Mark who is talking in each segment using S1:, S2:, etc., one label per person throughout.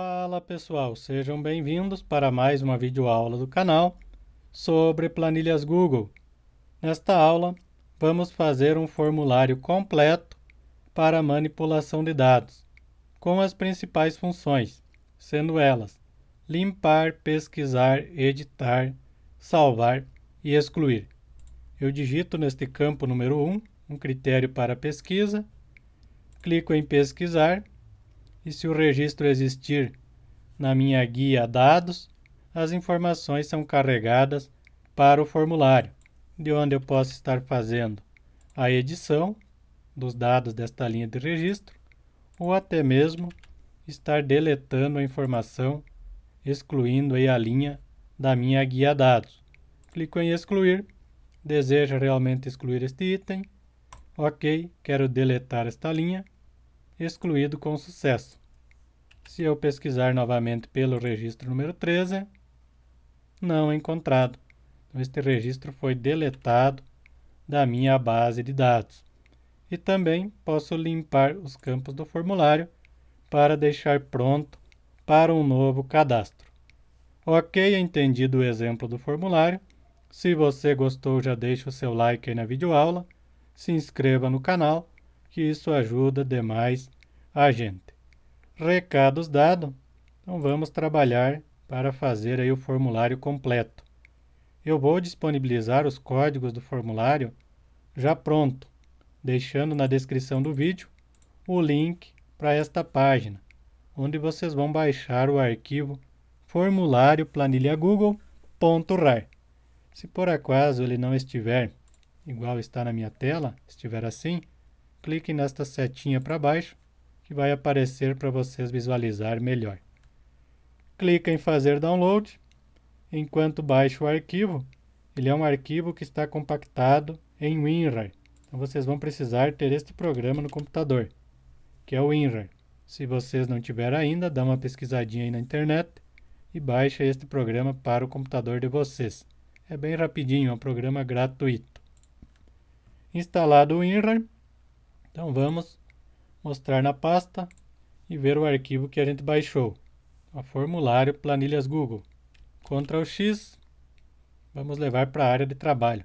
S1: Fala pessoal, sejam bem-vindos para mais uma videoaula do canal sobre planilhas Google. Nesta aula, vamos fazer um formulário completo para manipulação de dados, com as principais funções, sendo elas limpar, pesquisar, editar, salvar e excluir. Eu digito neste campo número 1, um critério para pesquisa, clico em pesquisar, e se o registro existir na minha guia dados, as informações são carregadas para o formulário, de onde eu posso estar fazendo a edição dos dados desta linha de registro, ou até mesmo estar deletando a informação, excluindo aí a linha da minha guia dados. Clico em excluir, deseja realmente excluir este item, ok, quero deletar esta linha, excluído com sucesso. Se eu pesquisar novamente pelo registro número 13, não encontrado. Então, este registro foi deletado da minha base de dados. E também posso limpar os campos do formulário para deixar pronto para um novo cadastro. Ok, entendido o exemplo do formulário. Se você gostou, já deixa o seu like aí na videoaula. Se inscreva no canal, que isso ajuda demais a gente. Recados dados, então vamos trabalhar para fazer aí o formulário completo. Eu vou disponibilizar os códigos do formulário já pronto, deixando na descrição do vídeo o link para esta página, onde vocês vão baixar o arquivo formulário planilha-google.rar. Se por acaso ele não estiver igual está na minha tela, estiver assim, clique nesta setinha para baixo, que vai aparecer para vocês visualizar melhor. Clica em fazer download. Enquanto baixa o arquivo, ele é um arquivo que está compactado em WinRAR. Então vocês vão precisar ter este programa no computador, que é o WinRAR. Se vocês não tiverem ainda, dá uma pesquisadinha aí na internet e baixa este programa para o computador de vocês. É bem rapidinho, é um programa gratuito. Instalado o WinRAR, então vamos mostrar na pasta e ver o arquivo que a gente baixou. O formulário planilhas Google. Ctrl X, vamos levar para a área de trabalho.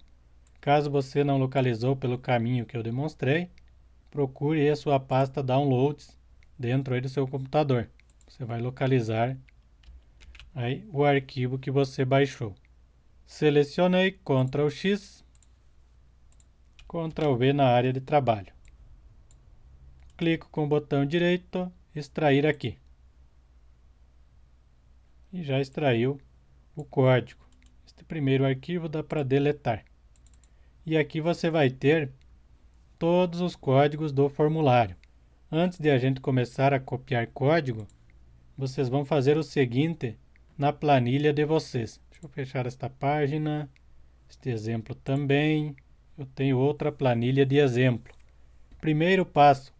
S1: Caso você não localizou pelo caminho que eu demonstrei, procure aí a sua pasta Downloads dentro aí do seu computador. Você vai localizar aí o arquivo que você baixou. Selecionei, Ctrl X, Ctrl V na área de trabalho. Clico com o botão direito, extrair aqui. E já extraiu o código. Este primeiro arquivo dá para deletar. E aqui você vai ter todos os códigos do formulário. Antes de a gente começar a copiar código, vocês vão fazer o seguinte na planilha de vocês. Deixa eu fechar esta página, este exemplo também. Eu tenho outra planilha de exemplo. Primeiro passo,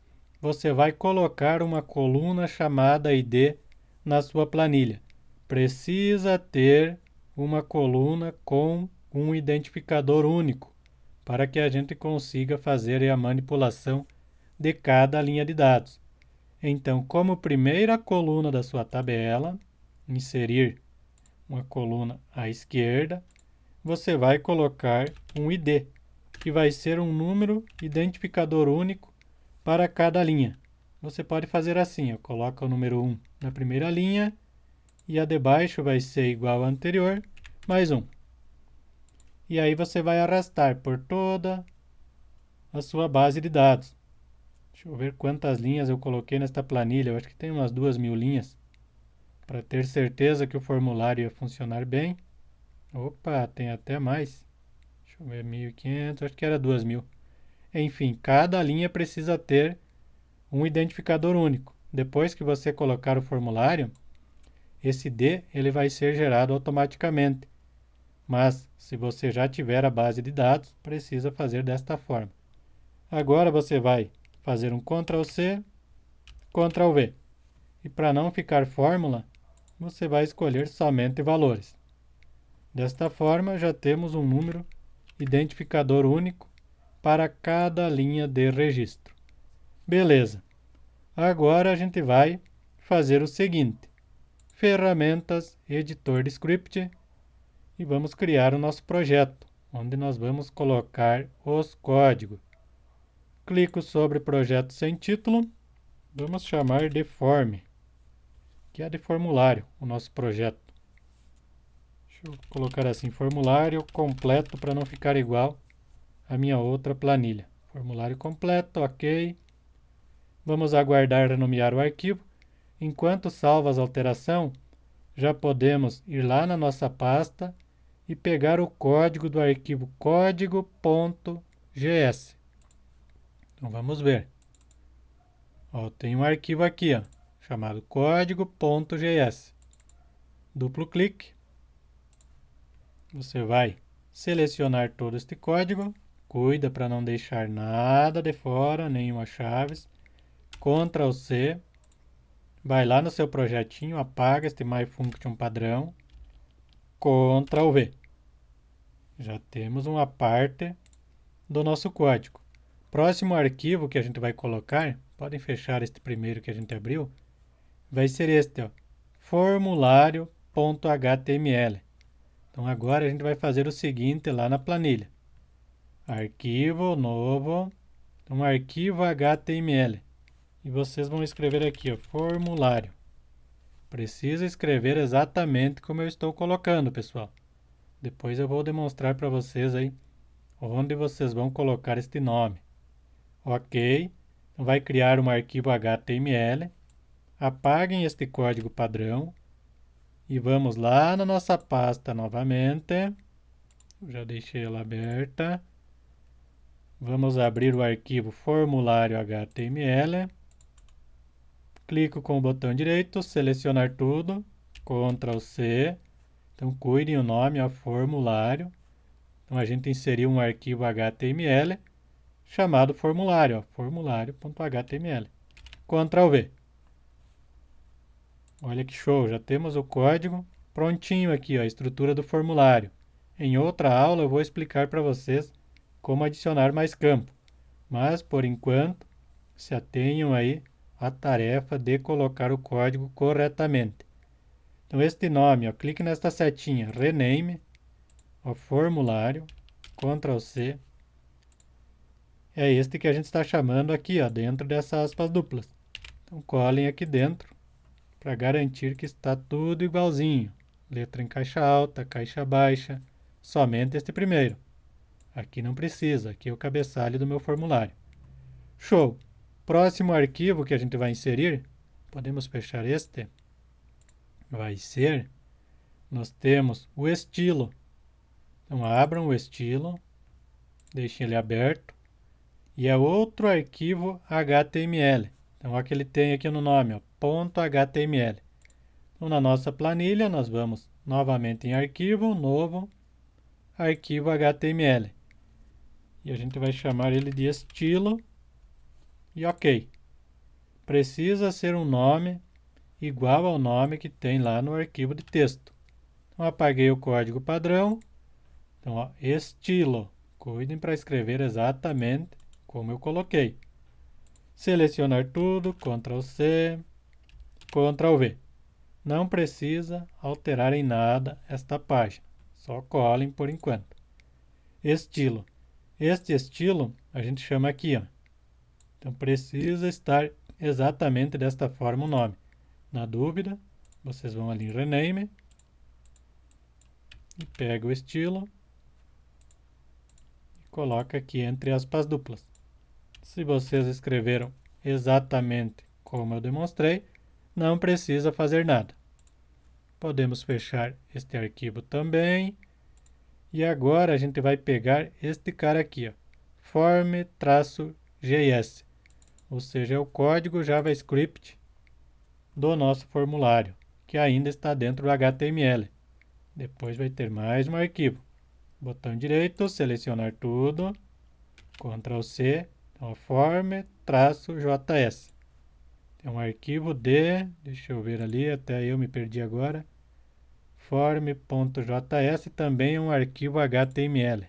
S1: você vai colocar uma coluna chamada ID na sua planilha. Precisa ter uma coluna com um identificador único, para que a gente consiga fazer a manipulação de cada linha de dados. Então, como primeira coluna da sua tabela, inserir uma coluna à esquerda, você vai colocar um ID, que vai ser um número identificador único para cada linha. Você pode fazer assim, coloca o número 1 na primeira linha e a de baixo vai ser igual à anterior, mais 1. E aí você vai arrastar por toda a sua base de dados. Deixa eu ver quantas linhas eu coloquei nesta planilha, eu acho que tem umas 2.000 linhas, para ter certeza que o formulário ia funcionar bem. Opa, tem até mais. Deixa eu ver, 1.500, acho que era 2.000. Enfim, cada linha precisa ter um identificador único. Depois que você colocar o formulário, esse ID ele vai ser gerado automaticamente. Mas, se você já tiver a base de dados, precisa fazer desta forma. Agora você vai fazer um Ctrl C, Ctrl V. E para não ficar fórmula, você vai escolher somente valores. Desta forma, já temos um número identificador único para cada linha de registro. Beleza. Agora a gente vai fazer o seguinte. ferramentas, editor de script e vamos criar o nosso projeto, onde nós vamos colocar os códigos. Clico sobre projeto sem título, vamos chamar de form, que é de formulário, o nosso projeto. Deixa eu colocar assim, formulário completo para não ficar igual à minha outra planilha. Formulário completo, ok. Vamos aguardar renomear o arquivo. Enquanto salva as alterações, já podemos ir lá na nossa pasta e pegar o código do arquivo código.gs. Então vamos ver. Ó, tem um arquivo aqui, ó, chamado código.gs. Duplo clique. Você vai selecionar todo este código. Cuida para não deixar nada de fora, nenhuma chaves. Ctrl C. Vai lá no seu projetinho, apaga este MyFunction padrão. Ctrl V. Já temos uma parte do nosso código. Próximo arquivo que a gente vai colocar, podem fechar este primeiro que a gente abriu, vai ser este, ó, formulário.html. Então agora a gente vai fazer o seguinte lá na planilha. Arquivo novo, um arquivo HTML. E vocês vão escrever aqui, ó, formulário. Precisa escrever exatamente como eu estou colocando, pessoal. Depois eu vou demonstrar para vocês aí onde vocês vão colocar este nome. Ok, então vai criar um arquivo HTML. Apaguem este código padrão. E vamos lá na nossa pasta novamente. Eu já deixei ela aberta. Vamos abrir o arquivo formulário HTML. Clico com o botão direito, selecionar tudo. Ctrl C. Então cuidem o nome, é formulário. Então a gente inseriu um arquivo HTML chamado formulário, formulário.html. Ctrl V. Olha que show, já temos o código prontinho aqui, ó, a estrutura do formulário. Em outra aula eu vou explicar para vocês como adicionar mais campo. Mas, por enquanto, se atenham aí à tarefa de colocar o código corretamente. Então, este nome, ó, clique nesta setinha, rename, ó, formulário, Ctrl C. É este que a gente está chamando aqui, ó, dentro dessas aspas duplas. Então, colhem aqui dentro para garantir que está tudo igualzinho. Letra em caixa alta, caixa baixa, somente este primeiro. Aqui não precisa, aqui é o cabeçalho do meu formulário. Show! Próximo arquivo que a gente vai inserir, podemos fechar este, vai ser, nós temos o estilo. Então abram o estilo, deixem ele aberto, e é outro arquivo HTML. Então, olha que ele tem aqui no nome, ó, .html. Então, na nossa planilha, nós vamos novamente em arquivo, novo, arquivo HTML. E a gente vai chamar ele de estilo. E ok. Precisa ser um nome igual ao nome que tem lá no arquivo de texto. Então, apaguei o código padrão. Então, ó, estilo. Cuidem para escrever exatamente como eu coloquei. Selecionar tudo, Ctrl C, Ctrl V. Não precisa alterar em nada esta página, só colhem por enquanto. Estilo. Este estilo a gente chama aqui, ó. Então precisa estar exatamente desta forma o nome. Na dúvida, vocês vão ali em Rename e pega o estilo e coloca aqui entre aspas duplas. Se vocês escreveram exatamente como eu demonstrei, não precisa fazer nada. Podemos fechar este arquivo também. E agora a gente vai pegar este cara aqui, ó, form-js, ou seja, é o código JavaScript do nosso formulário, que ainda está dentro do HTML. Depois vai ter mais um arquivo. Botão direito, selecionar tudo, Ctrl C, então form-js. Tem um arquivo de, deixa eu ver ali, até eu me perdi agora, form.js também é um arquivo HTML.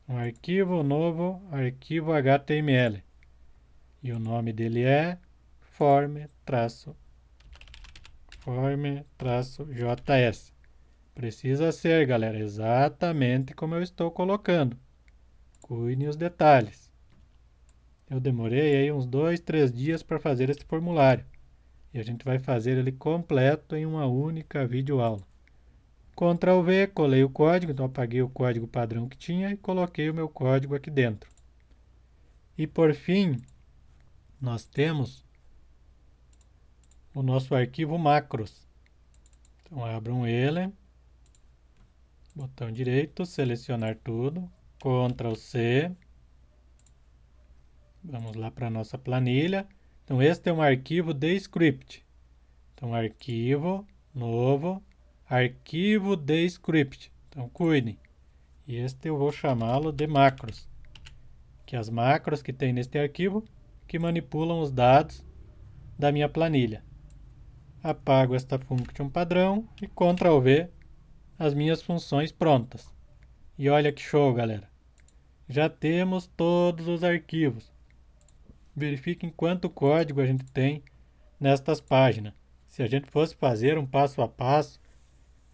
S1: Um arquivo novo, arquivo HTML. E o nome dele é uniforme-js. Precisa ser, galera, exatamente como eu estou colocando. Cuidem os detalhes. Eu demorei aí uns 2, 3 dias para fazer este formulário. E a gente vai fazer ele completo em uma única videoaula. Ctrl V, colei o código, então apaguei o código padrão que tinha e coloquei o meu código aqui dentro. E por fim, nós temos o nosso arquivo macros. Então abram ele, botão direito, selecionar tudo, Ctrl C. Vamos lá para a nossa planilha. Então este é um arquivo de script. Então arquivo, novo, arquivo de script. Então cuidem. E este eu vou chamá-lo de macros. Que as macros que tem neste arquivo que manipulam os dados da minha planilha. Apago esta function padrão e Ctrl V as minhas funções prontas. E olha que show, galera. Já temos todos os arquivos. Verifiquem quanto código a gente tem nestas páginas. Se a gente fosse fazer um passo a passo,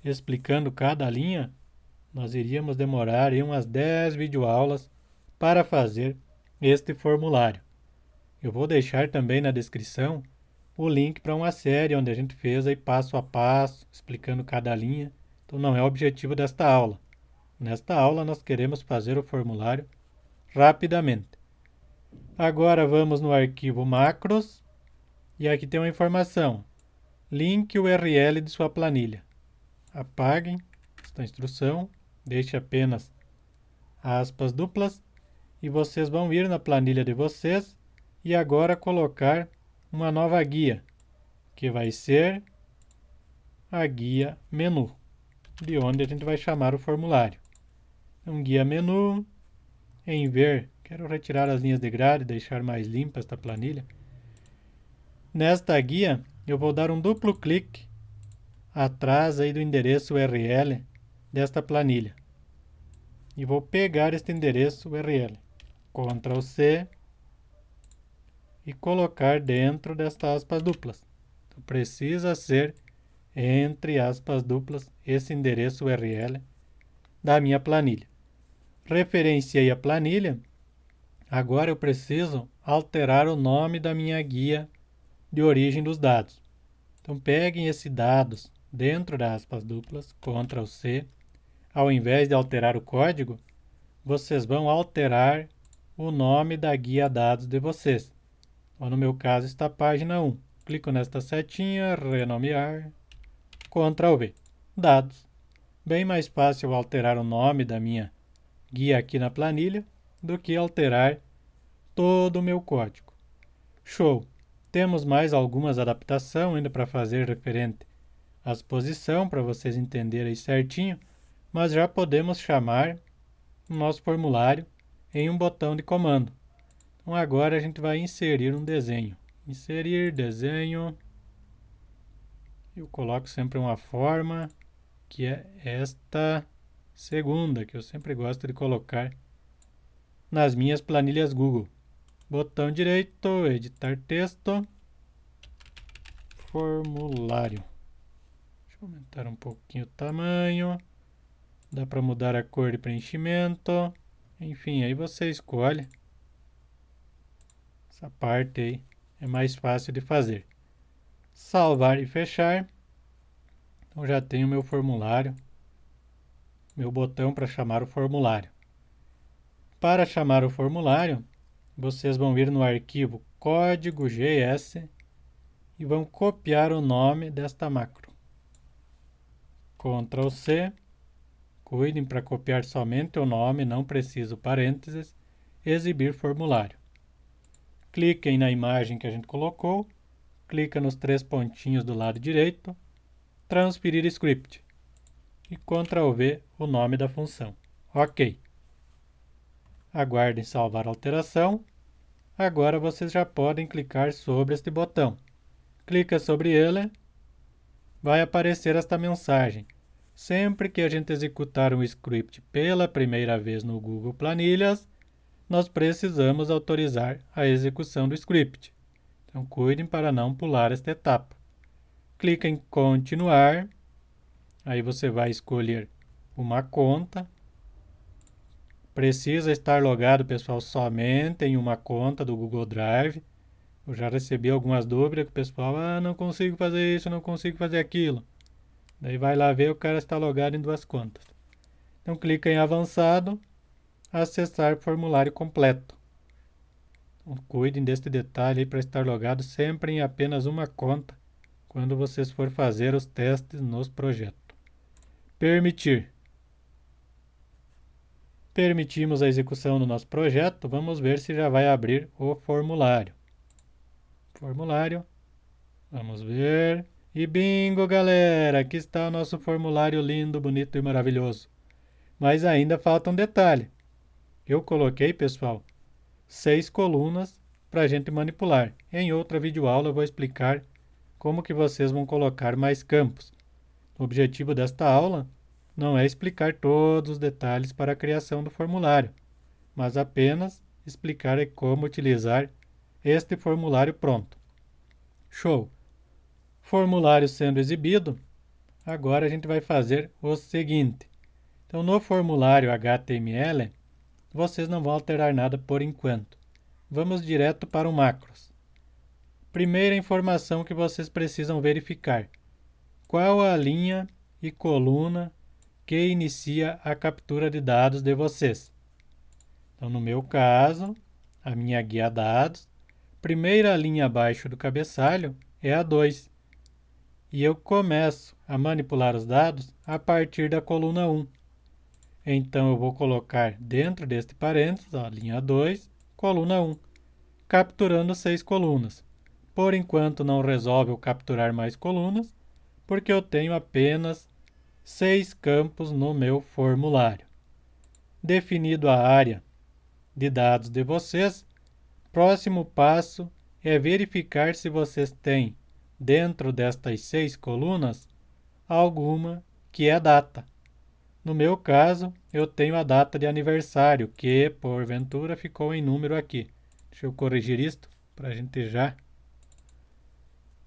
S1: explicando cada linha, nós iríamos demorar aí umas 10 videoaulas para fazer este formulário. Eu vou deixar também na descrição o link para uma série onde a gente fez aí passo a passo, explicando cada linha. Então não é o objetivo desta aula. Nesta aula nós queremos fazer o formulário rapidamente. Agora vamos no arquivo macros e aqui tem uma informação. Link URL de sua planilha. Apaguem esta instrução, deixe apenas aspas duplas e vocês vão ir na planilha de vocês e agora colocar uma nova guia, que vai ser a guia menu, de onde a gente vai chamar o formulário. Um guia menu, em ver, quero retirar as linhas de grade e deixar mais limpa esta planilha. Nesta guia, eu vou dar um duplo clique atrás aí do endereço URL desta planilha. E vou pegar este endereço URL, Ctrl C, e colocar dentro destas aspas duplas. Então, precisa ser entre aspas duplas esse endereço URL da minha planilha. Referenciei a planilha. Agora eu preciso alterar o nome da minha guia de origem dos dados. Então peguem esses dados dentro das aspas duplas, Ctrl C. Ao invés de alterar o código, vocês vão alterar o nome da guia dados de vocês. No meu caso está a página 1. Clico nesta setinha, renomear, Ctrl V. Dados. Bem mais fácil alterar o nome da minha guia aqui na planilha do que alterar todo o meu código. Show! Temos mais algumas adaptações ainda para fazer referente à exposição, para vocês entenderem certinho, mas já podemos chamar o nosso formulário em um botão de comando. Então agora a gente vai inserir um desenho. Inserir desenho. Eu coloco sempre uma forma, que é esta segunda, que eu sempre gosto de colocar nas minhas planilhas Google. Botão direito, editar texto, formulário. Deixa eu aumentar um pouquinho o tamanho. Dá para mudar a cor de preenchimento. Enfim, aí você escolhe. Essa parte aí é mais fácil de fazer. Salvar e fechar. Então já tenho meu formulário, meu botão para chamar o formulário. Para chamar o formulário, vocês vão ir no arquivo código.js e vão copiar o nome desta macro. Ctrl C. Cuidem para copiar somente o nome, não preciso parênteses. Exibir formulário. Cliquem na imagem que a gente colocou. Clica nos 3 pontinhos do lado direito. Transferir script. E Ctrl V o nome da função. Ok. Aguardem salvar a alteração. Agora vocês já podem clicar sobre este botão. Clica sobre ele. Vai aparecer esta mensagem. Sempre que a gente executar um script pela primeira vez no Google Planilhas, nós precisamos autorizar a execução do script. Então cuidem para não pular esta etapa. clica em continuar, aí você vai escolher uma conta. Precisa estar logado, pessoal, somente em uma conta do Google Drive. Eu já recebi algumas dúvidas que o pessoal, não consigo fazer isso, não consigo fazer aquilo. Daí vai lá ver, o cara está logado em 2 contas. Então clica em avançado, acessar formulário completo. Então, cuidem deste detalhe para estar logado sempre em apenas uma conta quando vocês for fazer os testes nos projetos. Permitir. Permitimos a execução do nosso projeto, vamos ver se já vai abrir o formulário. Formulário, vamos ver. E bingo, galera! Aqui está o nosso formulário lindo, bonito e maravilhoso. Mas ainda falta um detalhe. Eu coloquei, pessoal, 6 colunas para a gente manipular. Em outra videoaula eu vou explicar como que vocês vão colocar mais campos. O objetivo desta aula não é explicar todos os detalhes para a criação do formulário, mas apenas explicar como utilizar este formulário pronto. Show! Formulário sendo exibido, agora a gente vai fazer o seguinte. Então, no formulário HTML, vocês não vão alterar nada por enquanto. Vamos direto para o macros. Primeira informação que vocês precisam verificar. Qual a linha e coluna que inicia a captura de dados de vocês? Então, no meu caso, a minha guia dados, primeira linha abaixo do cabeçalho é a 2. E eu começo a manipular os dados a partir da coluna 1. Então, eu vou colocar dentro deste parênteses, a linha 2, coluna 1, capturando 6 colunas. Por enquanto, não resolve eu capturar mais colunas, porque eu tenho apenas 6 campos no meu formulário. Definido a área de dados de vocês, próximo passo é verificar se vocês têm, dentro destas 6 colunas, alguma que é data. No meu caso, eu tenho a data de aniversário, que porventura ficou em número aqui. Deixa eu corrigir isto para a gente já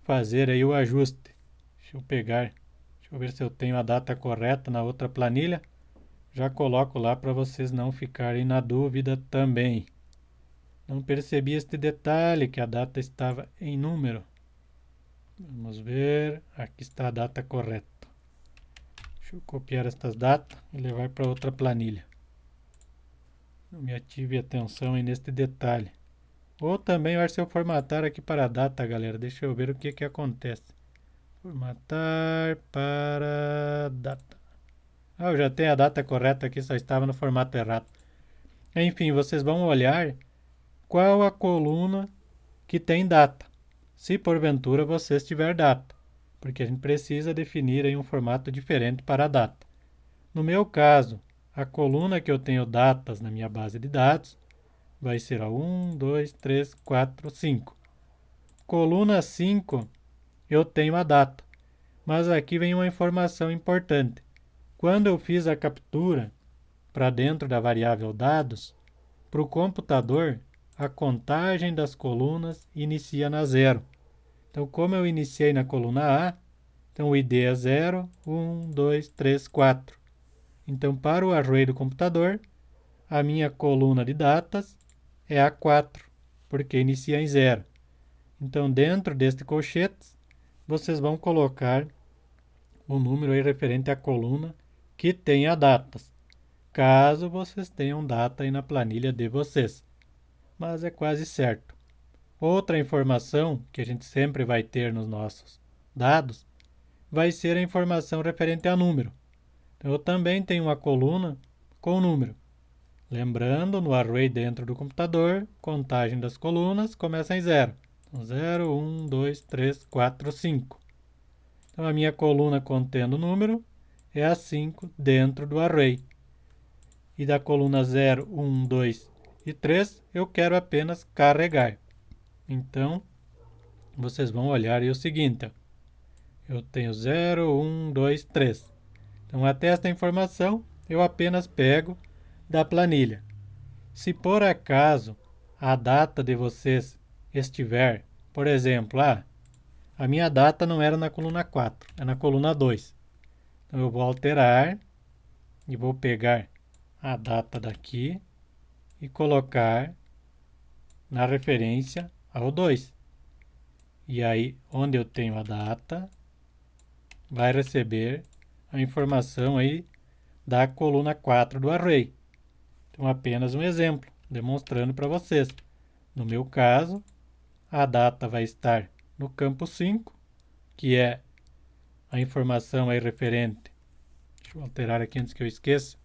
S1: fazer aí o ajuste. Deixa eu ver se eu tenho a data correta na outra planilha. Já coloco lá para vocês não ficarem na dúvida também. Não percebi este detalhe que a data estava em número. Vamos ver, aqui está a data correta. Deixa eu copiar estas datas e levar para outra planilha. Não me ative atenção aí neste detalhe. Ou também, se eu formatar aqui para a data, galera, deixa eu ver o que acontece. Formatar para data. Eu já tenho a data correta aqui, só estava no formato errado. Enfim, vocês vão olhar qual a coluna que tem data, se porventura vocês tiver data, porque a gente precisa definir aí um formato diferente para a data. No meu caso, a coluna que eu tenho datas na minha base de dados vai ser a 1, 2, 3, 4, 5. Coluna 5, eu tenho a data, mas aqui vem uma informação importante. Quando eu fiz a captura para dentro da variável dados, para o computador, a contagem das colunas inicia na 0. Então, como eu iniciei na coluna A, então o ID é 0, 1, 2, 3, 4. Então, para o array do computador, a minha coluna de datas é a 4, porque inicia em 0. Então, dentro deste colchetes, vocês vão colocar o número aí referente à coluna que tenha datas, caso vocês tenham data aí na planilha de vocês. Mas é quase certo. Outra informação que a gente sempre vai ter nos nossos dados vai ser a informação referente a número. Então, eu também tenho uma coluna com número. Lembrando, no array dentro do computador, contagem das colunas começa em 0. Então, 0, 1, 2, 3, 4, 5. Então, a minha coluna contendo número é a 5 dentro do array. E da coluna 0, 1, 2 e 3, eu quero apenas carregar. Então, vocês vão olhar aí o seguinte. Eu tenho 0, 1, 2, 3. Então, até esta informação, eu apenas pego da planilha. Se por acaso a data de vocês estiver, por exemplo, a minha data não era na coluna 4, é na coluna 2. Então eu vou alterar e vou pegar a data daqui e colocar na referência ao 2. E aí, onde eu tenho a data, vai receber a informação aí da coluna 4 do array. Então, apenas um exemplo, demonstrando para vocês. No meu caso, a data vai estar no campo 5, que é a informação aí referente. Deixa eu alterar aqui antes que eu esqueça.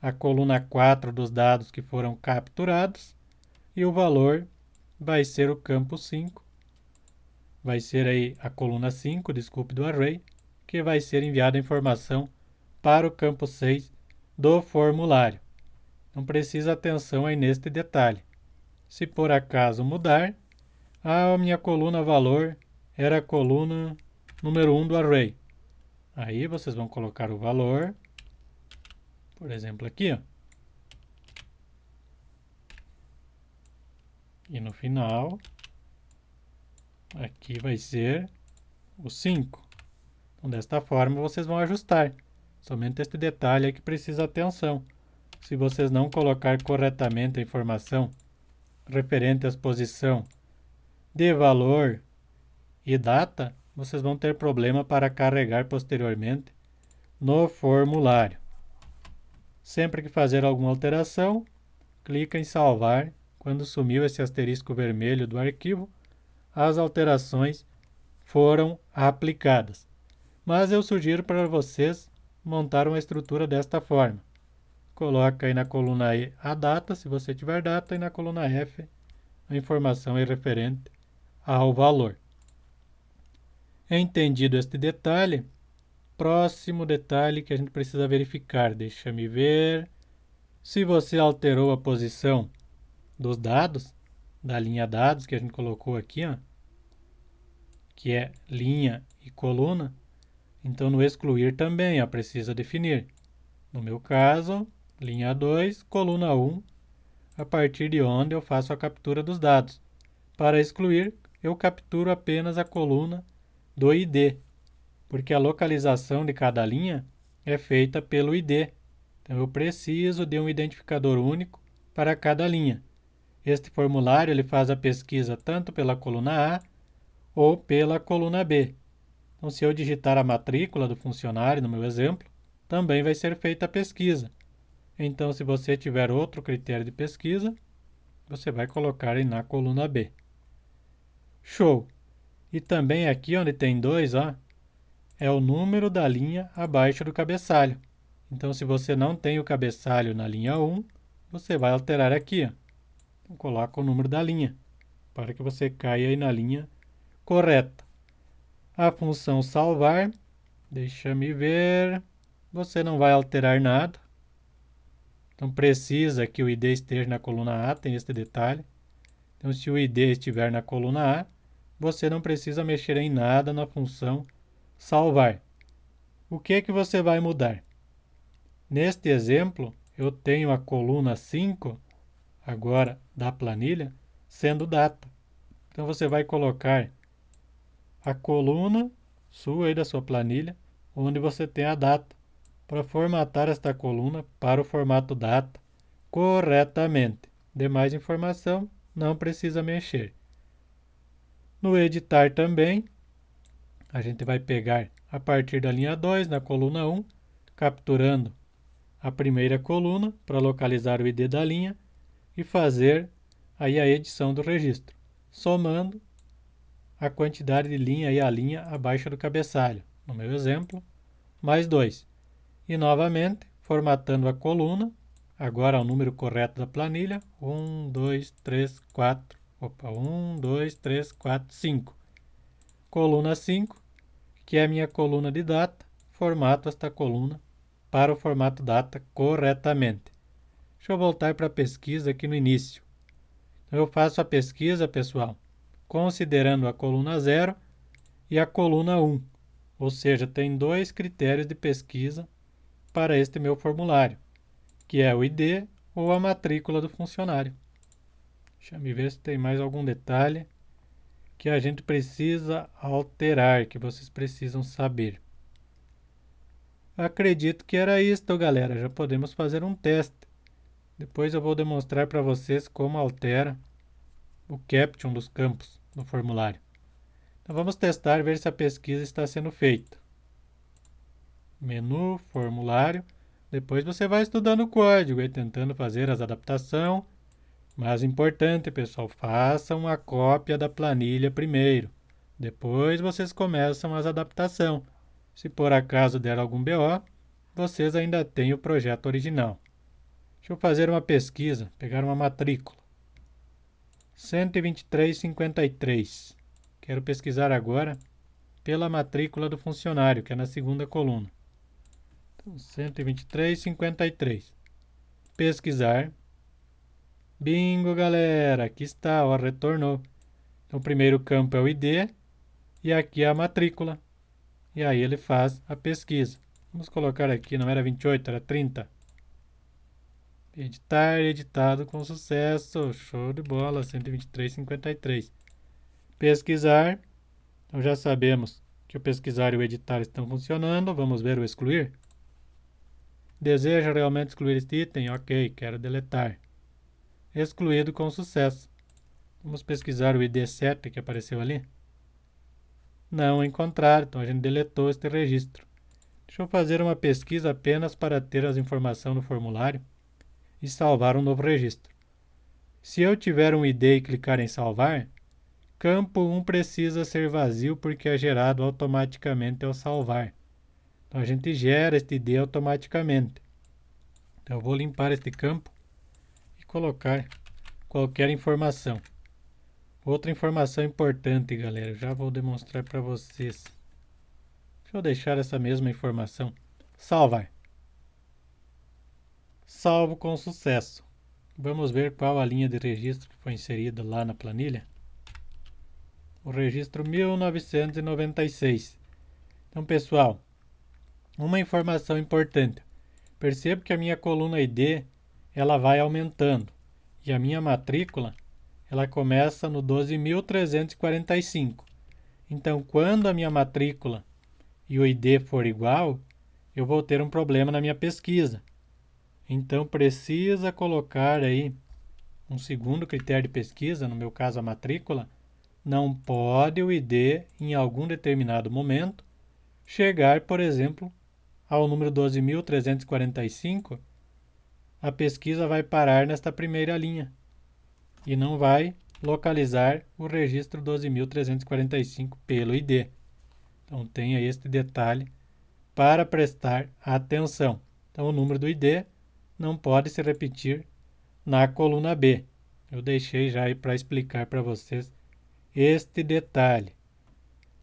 S1: A coluna 4 dos dados que foram capturados. E o valor vai ser o campo 5. Vai ser aí a coluna 5, desculpe, do array, que vai ser enviada a informação para o campo 6 do formulário. Não precisa atenção aí neste detalhe. Se por acaso mudar, a minha coluna valor era a coluna número 1 do array. Aí vocês vão colocar o valor, por exemplo aqui, ó. E no final, aqui vai ser o 5. Então, desta forma, vocês vão ajustar. Somente este detalhe é que precisa atenção. Se vocês não colocar corretamente a informação referente à posição de valor e data, vocês vão ter problema para carregar posteriormente no formulário. Sempre que fazer alguma alteração, clica em salvar. Quando sumiu esse asterisco vermelho do arquivo, as alterações foram aplicadas. Mas eu sugiro para vocês montar uma estrutura desta forma. Coloca aí na coluna E a data, se você tiver data, e na coluna F a informação é referente ao valor. Entendido este detalhe, próximo detalhe que a gente precisa verificar. Deixa-me ver. Se você alterou a posição dos dados, da linha dados que a gente colocou aqui, ó, que é linha e coluna, então no excluir também ó, precisa definir. No meu caso, linha 2, coluna 1, a partir de onde eu faço a captura dos dados. Para excluir, eu capturo apenas a coluna do ID, porque a localização de cada linha é feita pelo ID. Então eu preciso de um identificador único para cada linha. Este formulário ele faz a pesquisa tanto pela coluna A ou pela coluna B. Então, se eu digitar a matrícula do funcionário, no meu exemplo, também vai ser feita a pesquisa. Então, se você tiver outro critério de pesquisa, você vai colocar aí na coluna B. Show! E também aqui onde tem 2, ó, é o número da linha abaixo do cabeçalho. Então, se você não tem o cabeçalho na linha 1, você vai alterar aqui, ó. Então, coloca o número da linha, para que você caia aí na linha correta. A função salvar, deixa-me ver, você não vai alterar nada. Então, precisa que o ID esteja na coluna A, tem este detalhe. Então, se o ID estiver na coluna A, você não precisa mexer em nada na função salvar. O que é que você vai mudar? Neste exemplo, eu tenho a coluna 5, agora da planilha, sendo data. Então, você vai colocar a coluna sua aí da sua planilha, onde você tem a data, para formatar esta coluna para o formato data corretamente. Demais informação, não precisa mexer. No editar também, a gente vai pegar a partir da linha 2, na coluna 1, capturando a primeira coluna para localizar o ID da linha e fazer aí a edição do registro, somando a quantidade de linha e a linha abaixo do cabeçalho, no meu exemplo, mais 2. E novamente, formatando a coluna, agora o número correto da planilha, 1, 2, 3, 4, 1, 2, 3, 4, 5. Coluna 5, que é a minha coluna de data, formato esta coluna para o formato data corretamente. Deixa eu voltar para a pesquisa aqui no início. Então, eu faço a pesquisa, pessoal, considerando a coluna 0 e a coluna 1. Ou seja, tem 2 critérios de pesquisa para este meu formulário, que é o ID ou a matrícula do funcionário. Deixa eu ver se tem mais algum detalhe que a gente precisa alterar, que vocês precisam saber. Acredito que era isto, galera. Já podemos fazer um teste. Depois eu vou demonstrar para vocês como altera o caption dos campos no formulário. Então vamos testar, ver se a pesquisa está sendo feita. Menu, formulário. Depois você vai estudando o código e tentando fazer as adaptações. Mas importante, pessoal, façam uma cópia da planilha primeiro. Depois vocês começam as adaptações. Se por acaso der algum BO, vocês ainda têm o projeto original. Deixa eu fazer uma pesquisa, pegar uma matrícula. 123,53. Quero pesquisar agora pela matrícula do funcionário, que é na segunda coluna. Então, 123,53. Pesquisar. Bingo, galera! Aqui está, ó, retornou. Então, o primeiro campo é o ID e aqui é a matrícula. E aí ele faz a pesquisa. Vamos colocar aqui, não era 28, era 30. Editar, editado com sucesso. Show de bola, 123,53. Pesquisar. Então já sabemos que o pesquisar e o editar estão funcionando. Vamos ver o excluir. Deseja realmente excluir este item? Ok, quero deletar. Excluído com sucesso. Vamos pesquisar o ID7 que apareceu ali. Não encontrar, então a gente deletou este registro. Deixa eu fazer uma pesquisa apenas para ter as informações no formulário e salvar um novo registro. Se eu tiver um ID e clicar em salvar, campo 1 precisa ser vazio porque é gerado automaticamente ao salvar. Então a gente gera este ID automaticamente. Então eu vou limpar este campo e colocar qualquer informação. Outra informação importante, galera, eu já vou demonstrar para vocês. Deixa eu deixar essa mesma informação. Salvar. Salvo com sucesso. Vamos ver qual a linha de registro que foi inserida lá na planilha. O registro 1996. Então, pessoal, uma informação importante. Percebo que a minha coluna ID ela vai aumentando e a minha matrícula ela começa no 12.345. Então, quando a minha matrícula e o ID for igual, eu vou ter um problema na minha pesquisa. Então, precisa colocar aí um segundo critério de pesquisa, no meu caso a matrícula, não pode o ID, em algum determinado momento, chegar, por exemplo, ao número 12.345, a pesquisa vai parar nesta primeira linha e não vai localizar o registro 12.345 pelo ID. Então, tenha este detalhe para prestar atenção. Então, o número do ID não pode se repetir na coluna B. Eu deixei já aí para explicar para vocês este detalhe.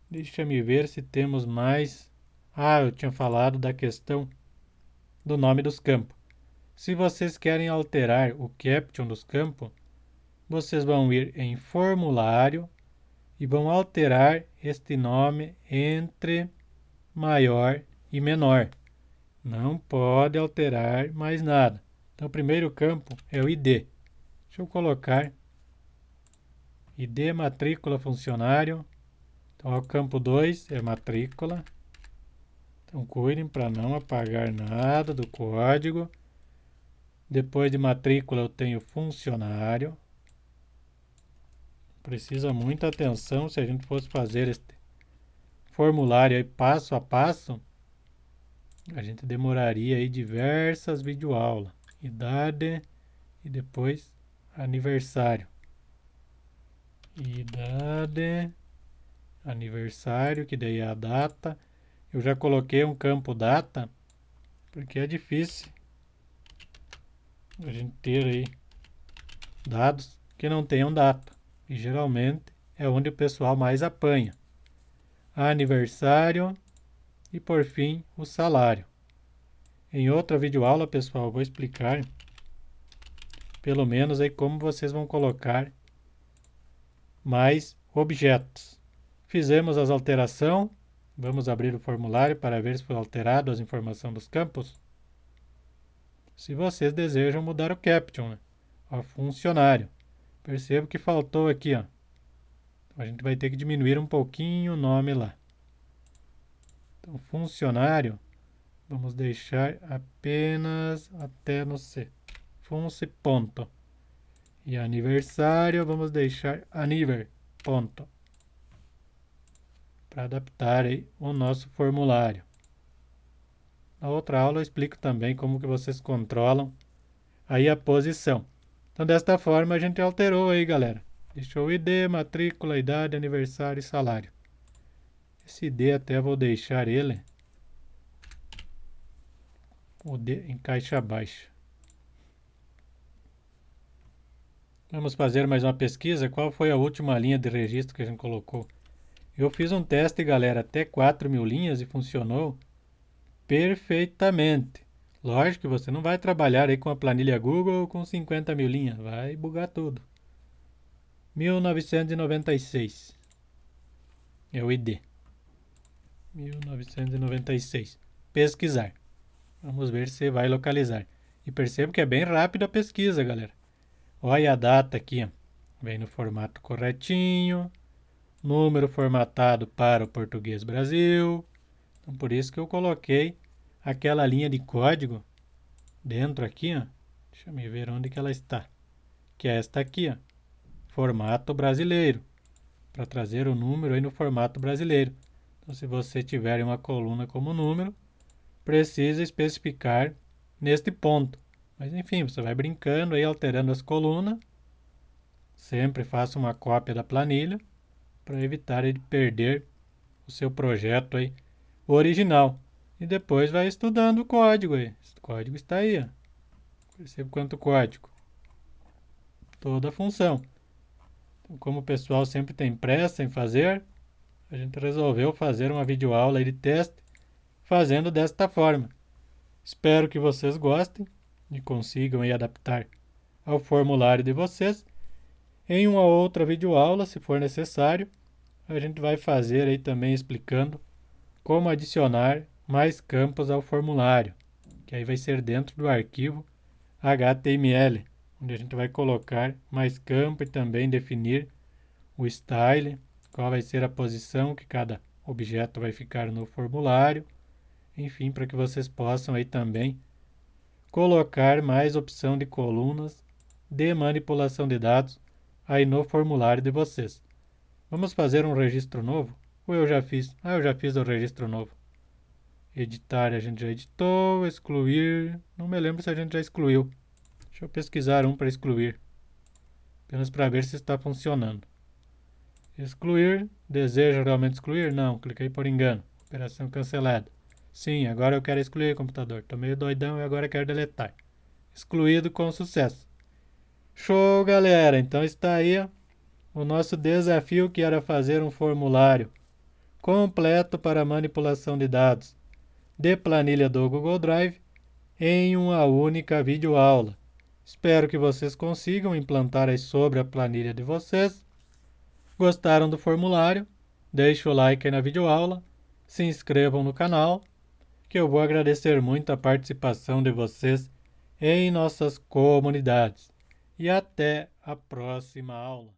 S1: Deixa-me ver se temos mais. Eu tinha falado da questão do nome dos campos. Se vocês querem alterar o caption dos campos, vocês vão ir em formulário e vão alterar este nome entre maior e menor. Não pode alterar mais nada. Então, o primeiro campo é o ID. Deixa eu colocar ID matrícula funcionário. Então, o campo 2 é matrícula. Então, cuidem para não apagar nada do código. Depois de matrícula, eu tenho funcionário. Precisa muita atenção se a gente fosse fazer este formulário aí passo a passo. A gente demoraria aí diversas videoaulas. Idade e depois aniversário. Idade, aniversário, que daí é a data. Eu já coloquei um campo data, porque é difícil a gente ter aí dados que não tenham data. E geralmente é onde o pessoal mais apanha. Aniversário e por fim o salário. Em outra videoaula, pessoal, eu vou explicar pelo menos aí como vocês vão colocar mais objetos. Fizemos as alterações. Vamos abrir o formulário para ver se foi alterado as informações dos campos. Se vocês desejam mudar o caption, né? Funcionário. Percebo que faltou aqui, ó. Então a gente vai ter que diminuir um pouquinho o nome lá. Então, funcionário, vamos deixar apenas até no C. Funce, ponto. E aniversário, vamos deixar aniver, ponto. Para adaptar aí o nosso formulário. Na outra aula eu explico também como que vocês controlam aí a posição. Então, desta forma, a gente alterou aí, galera. Deixou o ID, matrícula, idade, aniversário e salário. Esse ID até vou deixar ele o D em caixa baixa. Vamos fazer mais uma pesquisa. Qual foi a última linha de registro que a gente colocou? Eu fiz um teste, galera, até 4.000 linhas e funcionou perfeitamente. Lógico que você não vai trabalhar aí com a planilha Google com 50.000 linhas. Vai bugar tudo. 1996 é o ID. 1996. Pesquisar. Vamos ver se vai localizar. E perceba que é bem rápida a pesquisa, galera. Olha a data aqui, ó. Vem no formato corretinho. Número formatado para o português Brasil. Então, por isso que eu coloquei aquela linha de código dentro aqui, ó. Deixa eu ver onde que ela está. Que é esta aqui, ó. Formato brasileiro. Para trazer o número aí no formato brasileiro. Então, se você tiver uma coluna como número, precisa especificar neste ponto. Mas enfim, você vai brincando aí, alterando as colunas. Sempre faça uma cópia da planilha para evitar de perder o seu projeto aí original. E depois vai estudando o código aí. Esse código está aí, ó. Perceba quanto código. Toda a função. Então, como o pessoal sempre tem pressa em fazer, a gente resolveu fazer uma videoaula aí de teste fazendo desta forma. Espero que vocês gostem e consigam aí adaptar ao formulário de vocês. Em uma outra videoaula, se for necessário, a gente vai fazer aí também explicando como adicionar mais campos ao formulário, que aí vai ser dentro do arquivo HTML, onde a gente vai colocar mais campo e também definir o style, qual vai ser a posição que cada objeto vai ficar no formulário, enfim, para que vocês possam aí também colocar mais opção de colunas de manipulação de dados aí no formulário de vocês. Vamos fazer um registro novo? Ou eu já fiz? Eu já fiz o registro novo. Editar a gente já editou, excluir, não me lembro se a gente já excluiu. Deixa eu pesquisar um para excluir, apenas para ver se está funcionando. Excluir, deseja realmente excluir? Não, cliquei por engano. Operação cancelada. Sim, agora eu quero excluir o computador. Estou meio doidão e agora quero deletar. Excluído com sucesso. Show, galera! Então está aí o nosso desafio, que era fazer um formulário completo para manipulação de dados de planilha do Google Drive em uma única videoaula. Espero que vocês consigam implantar aí sobre a planilha de vocês. Gostaram do formulário? Deixe o like aí na videoaula, se inscrevam no canal, que eu vou agradecer muito a participação de vocês em nossas comunidades. E até a próxima aula.